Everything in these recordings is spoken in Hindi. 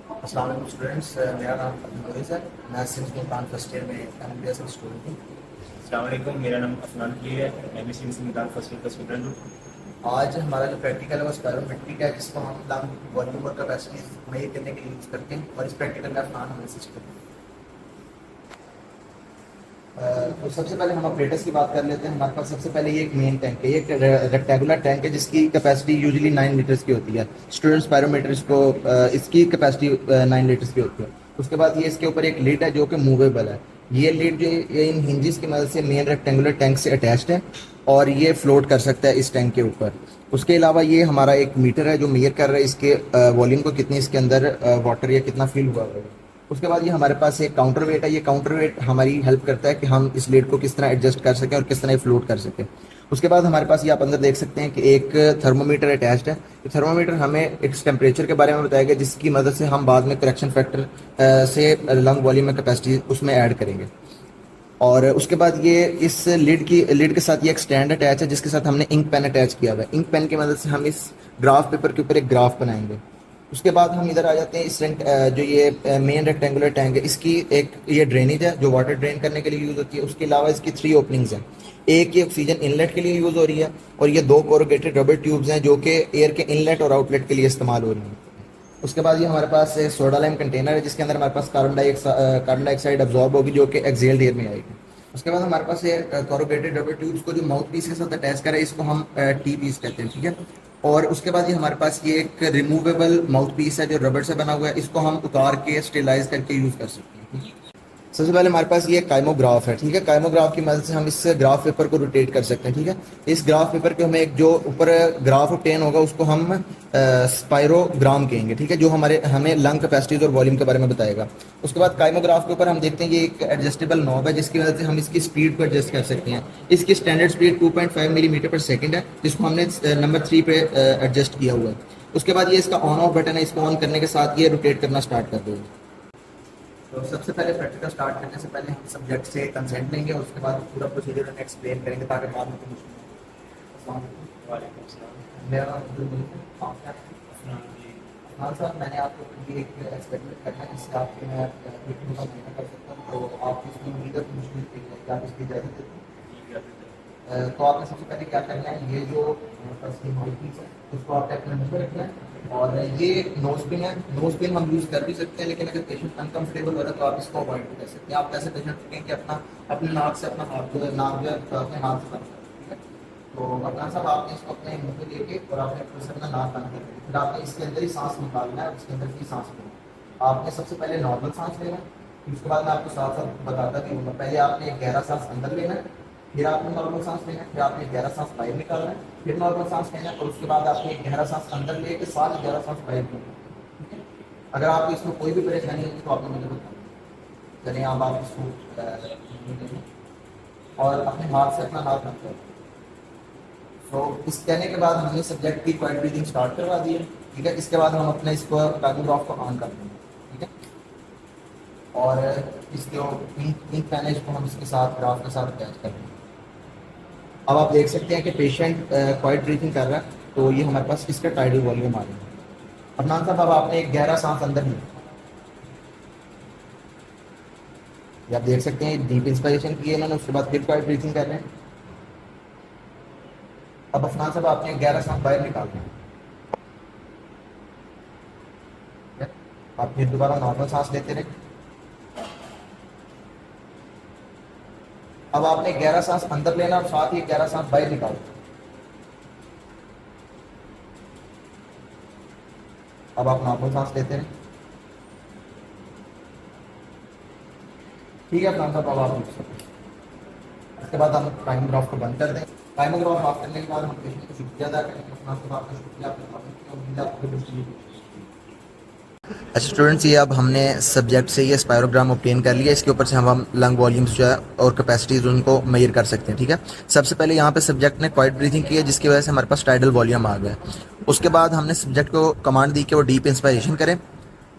अस्सलाम वालेकुम स्टूडेंट्स, मेरा नाम मोइज़ है। मैं सिंस मुल्तान फर्स्ट ईयर में एमबीबीएस का स्टूडेंट हूँ। अस्सलामुअलैकुम, मेरा नाम अफनान की है। मैं भी सिंस मुल्तान फर्स्ट ईयर का स्टूडेंट हूँ। आज हमारा जो प्रैक्टिकल है वो स्पायरोमेट्री का है, जिसको हम लंग वॉल्यूम और कैपेसिटी मेजर करने के लिए यूज़ करते हैं और इस प्रैक्टिकल में अफनान हमें असिस्ट करते हैं। तो सबसे पहले हम ऑपरेटर्स की बात कर लेते हैं। हमारे पास सबसे पहले ये एक मेन टैंक है, ये एक रेक्टेंगुलर टैंक है जिसकी कैपेसिटी यूजुअली 9 लीटर्स की होती है। स्टूडेंट स्पायरोमीटर्स को इसकी कैपेसिटी 9 लीटर्स की होती है। उसके बाद ये इसके ऊपर एक लिड है जो कि मूवेबल है। ये लिड जो ये इन हिंजिस की मदद से मेन रेक्टेंगुलर टैंक से अटैच्ड है और ये फ्लोट कर सकता है इस टैंक के ऊपर। उसके अलावा ये हमारा एक मीटर है जो मेजर कर रहा है इसके वॉल्यूम को, कितनी इसके अंदर वाटर या कितना फिल हुआ है। उसके बाद ये हमारे पास एक काउंटर वेट है। ये काउंटर वेट हमारी हेल्प करता है कि हम इस लेड को किस तरह एडजस्ट कर सकें और किस तरह फ्लोट कर सकें। उसके बाद हमारे पास ये आप अंदर देख सकते हैं कि एक थर्मोमीटर अटैच्ड है। ये थर्मोमीटर हमें इस टेम्परेचर के बारे में बताएगा जिसकी मदद से हम बाद में करेक्शन फैक्टर से लंग वॉल्यूम में कैपेसिटी उसमें ऐड करेंगे। और उसके बाद ये इस लिड के साथ ये एक स्टैंड अटैच है जिसके साथ हमने इंक पेन अटैच किया हुआ है। इंक पेन की मदद से हम इस ग्राफ पेपर के ऊपर एक ग्राफ बनाएंगे। उसके बाद हम इधर आ जाते हैं। जो ये मेन रेक्टेंगुलर टैंक है इसकी एक ये ड्रेनेज है जो वाटर ड्रेन करने के लिए यूज़ होती है। उसके अलावा इसकी 3 ओपनिंग्स हैं। एक ये ऑक्सीजन इनलेट के लिए यूज़ हो रही है और ये 2 कोरुगेटेड रबर ट्यूब्स हैं जो कि एयर के इनलेट और आउटलेट के लिए इस्तेमाल हो रही हैं। उसके बाद ये हमारे पास एक सोडा लाइम कंटेनर है जिसके अंदर हमारे पास कार्बन डाइऑक्साइड अब्जॉर्ब होगी जो कि एक्सेल्ड एयर में आएगी। उसके बाद हमारे पास ये कोरुगेटेड रबर ट्यूब्स को जो माउथ पीस के साथ अटैच करें इसको हम टी पीस कहते हैं, ठीक है। और उसके बाद ये हमारे पास ये एक रिमूवेबल माउथ पीस है जो रबर से बना हुआ है। इसको हम उतार के स्टेलाइज करके यूज़ कर सकते हैं, ठीक है। सबसे पहले हमारे पास ये काइमोग्राफ है, ठीक है। काइमोग्राफ की मदद से हम इस ग्राफ पेपर को रोटेट कर सकते हैं, ठीक है। इस ग्राफ पेपर के हमें एक जो ऊपर ग्राफ ऑब्टेन होगा उसको हम स्पायरोग्राम कहेंगे, ठीक है, जो हमें लंग कैपेसिटीज और वॉल्यूम के बारे में बताएगा। उसके बाद काइमोग्राफ के ऊपर हम देखते हैं ये एक एडजस्टेबल नॉब है जिसकी मदद से हम इसकी स्पीड को एडजस्ट कर सकते हैं। इसकी स्टैंडर्ड स्पीड 2.5 मिलीमीटर पर सेकेंड है जिसको हमने नंबर 3 पे एडजस्ट किया हुआ है। उसके बाद ये इसका ऑन ऑफ बटन है, इसको ऑन करने के साथ ये रोटेट करना स्टार्ट कर देगा। तो सबसे पहले प्रैक्टिकल स्टार्ट करने से पहले हम सब्जेक्ट से कंसेंट लेंगे और उसके बाद पूरा प्रोसीजर हमें एक्सप्लेन करेंगे ताकि बाद में कोई मुश्किल ना हो। वालेकुम सलाम। मेरा नाम अब्दुल मलिक है। आप क्या अफनान जी। हाँ सर, मैंने आपको ये एक एक्सपेरिमेंट करना है जिससे आपके मैं एक का महीना कर सकता हूँ। तो आप इसकी उम्मीद है कि मुश्किल थी आप इसकी इजाज़त देते हैं। जी, क्या कहते तो आपने सबसे पहले क्या करना है, ये जो फर्स्ट मॉलिक्यूल्स है उसको आपने अपने मुंह पे रखना है। और ये नोज पिन है। नोज पिन हम यूज़ कर भी सकते हैं लेकिन अगर पेशेंट अनकंफर्टेबल हो रहा है तो आप इसको अवॉइड भी कर सकते हैं। आप कैसे पेशेंट रखें कि अपने नाक से अपना हाथ जो है नाक जो है अपने हाथ से बंद करें, ठीक है। तो अपना सब आपने इसको अपने मुंह पे लेके और आपने फिर से अपना नाक बंद कर फिर आपने इसके अंदर ही सांस निकालना है, उसके अंदर की सांस लेना है। आपने सबसे पहले नॉर्मल सांस लेना है, फिर उसके बाद मैं आपको साथ साथ बताता भी हूँ। पहले आपने एक गहरा सांस अंदर लेना है, फिर आपने नॉर्मल सांस लेना है, फिर आपने एक गहरा सांस बाहर निकालना है, फिर नॉर्मल सांस लेना है और उसके बाद आपने एक गहरा सांस अंदर लेके साथ गहरा सांस बाहर निकालना है, ठीक है। अगर आपको इसमें कोई भी परेशानी होगी तो आपने मुझे बताना। चलिए अब आप इसको और अपने हाथ से अपना हाथ रख करो। तो इस कहने के बाद हमने सब्जेक्ट की क्वाइट ब्रीदिंग स्टार्ट करवा दी है, ठीक है। इसके बाद हम अपने इसको पैराग्राफ को ऑन कर देंगे, ठीक है। और इसके इंक पैनेज को हम इसके साथ ग्राफ के साथ अटैच कर देंगे। अब आप देख सकते हैं कि पेशेंट क्वाइट ब्रीथिंग कर रहा है तो ये हमारे पास इसका टाइडल वॉल्यूम आ रहा है। अदनान साहब अब आपने एक गहरा सांस अंदर लिया, ये आप देख सकते हैं डीप इंस्पिरेशन की है इन्होंने, उसके बाद फिर क्वाइट ब्रीथिंग कर रहे हैं। अब अफनान साहब आपने एक गहरा सांस बाहर निकाल दिया, ठीक है? आप फिर दोबारा नॉर्मल सांस लेते रहे। अब आपने एक गहरा सांस अंदर लेना और साथ ही एक गहरा सांस बाहर निकालना। अब आप नॉर्मल सांस लेते हैं, ठीक है अफनान साहब। अब आप रुक सकते हैं। इसके बाद हम टाइमोग्राफ को बंद कर दें। टाइमोग्राफ ऑफ करने के बाद हम पेशेंट को शुक्रिया अदा करेंगे। अफनान साहब आपका शुक्रिया, आपने मदद की, उम्मीद है आपको मुश्किल नहीं। अच्छा स्टूडेंट्स, ये अब हमने सब्जेक्ट से ये स्पायरोग्राम ऑब्टेन कर लिया। इसके ऊपर से हम लंग वॉल्यूम्स जो है और कैपेसिटीज उनको मेजर कर सकते हैं, ठीक है। सबसे पहले यहाँ पे सब्जेक्ट ने क्वाइट ब्रीथिंग की है जिसकी वजह से हमारे पास टाइडल वॉल्यूम आ गया। उसके बाद हमने सब्जेक्ट को कमांड दी कि वो डीप इंस्पायरेशन करें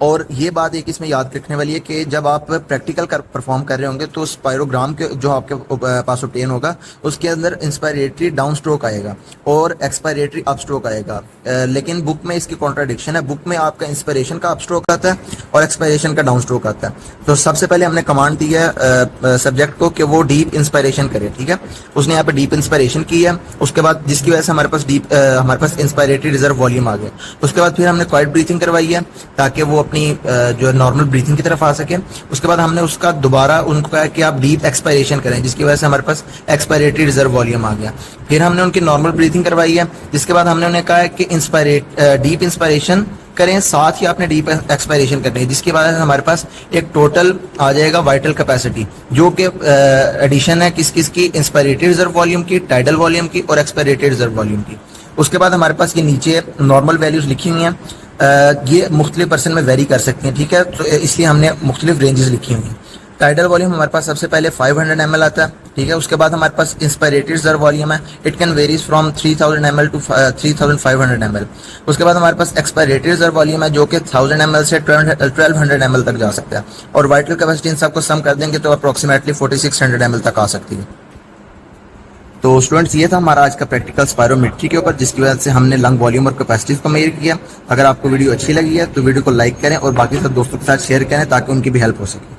और ये बात एक इसमें याद रखने वाली है कि जब आप प्रैक्टिकल परफॉर्म कर रहे होंगे तो स्पायरोग्राम के जो आपके पास ऑब्टेन होगा उसके अंदर इंस्पायरेटरी डाउन स्ट्रोक आएगा और एक्सपायरेटरी अप स्ट्रोक आएगा। लेकिन बुक में इसकी कॉन्ट्राडिक्शन है, बुक में आपका इंस्पायरेशन का अप स्ट्रोक आता है और एक्सपायरेशन का डाउन स्ट्रोक आता है। तो सबसे पहले हमने कमांड दी है सब्जेक्ट को कि वो डीप इंस्पायरेशन करे, ठीक है। उसने यहाँ पे डीप इंस्पायरेशन की है, उसके बाद जिसकी वजह से हमारे पास इंस्पायरेटरी रिजर्व वॉल्यूम आ गया। उसके बाद फिर हमने क्वाइट ब्रीथिंग करवाई है ताकि वो अपनी जो नॉर्मल ब्रीथिंग की तरफ आ सके। उसके बाद हमने उसका दोबारा उनको कहा कि आप डीप एक्सपायरेशन करें, जिसकी वजह से हमारे पास एक्सपायरेटरी रिजर्व वॉल्यूम आ गया। फिर हमने उनकी नॉर्मल ब्रीथिंग करवाई है, जिसके बाद हमने उन्हें कहा है कि डीप इंस्पायरेशन करें, साथ ही आपने डीप एक्सपायरेशन करनी है, जिसकी वजह से हमारे पास एक टोटल आ जाएगा वाइटल कैपेसिटी, जो कि एडिशन है किस किस की, इंस्पायरेटरी रिजर्व वॉल्यूम की, टाइडल वॉल्यूम की और एक्सपायरेटरी रिजर्व वॉल्यूम की। उसके बाद हमारे पास ये नीचे नॉर्मल वैल्यूज लिखी हुई हैं, ये मुख्तलिफ पर्सन में वेरी कर सकती हैं, ठीक है। तो इसलिए हमने मुख्तलिफ रेंजेस लिखी हुई हैं। टाइडल वॉल्यूम हमारे पास सबसे पहले 500 ml आता है, ठीक है। उसके बाद हमारे पास इंस्पायरेटरी रिजर्व वॉल्यूम है, it can varies from 3000 ml to 3500 ml। उसके बाद हमारे पास एक्सपायरेटरी रिजर्व वॉल्यूम है जो कि 1000 ml से 1200 ml तक जा सकता है, और वाइटल कैपेसिटी इन सबको सम कर देंगे तो अप्रोक्सीमेटली 4600 ml तक आ सकती है। तो स्टूडेंट्स, ये था हमारा आज का प्रैक्टिकल स्पायरोमेट्री के ऊपर, जिसकी वजह से हमने लंग वॉल्यूम और कैपेसिटीज को मेजर किया। अगर आपको वीडियो अच्छी लगी है तो वीडियो को लाइक करें और बाकी सब दोस्तों के साथ शेयर करें ताकि उनकी भी हेल्प हो सके।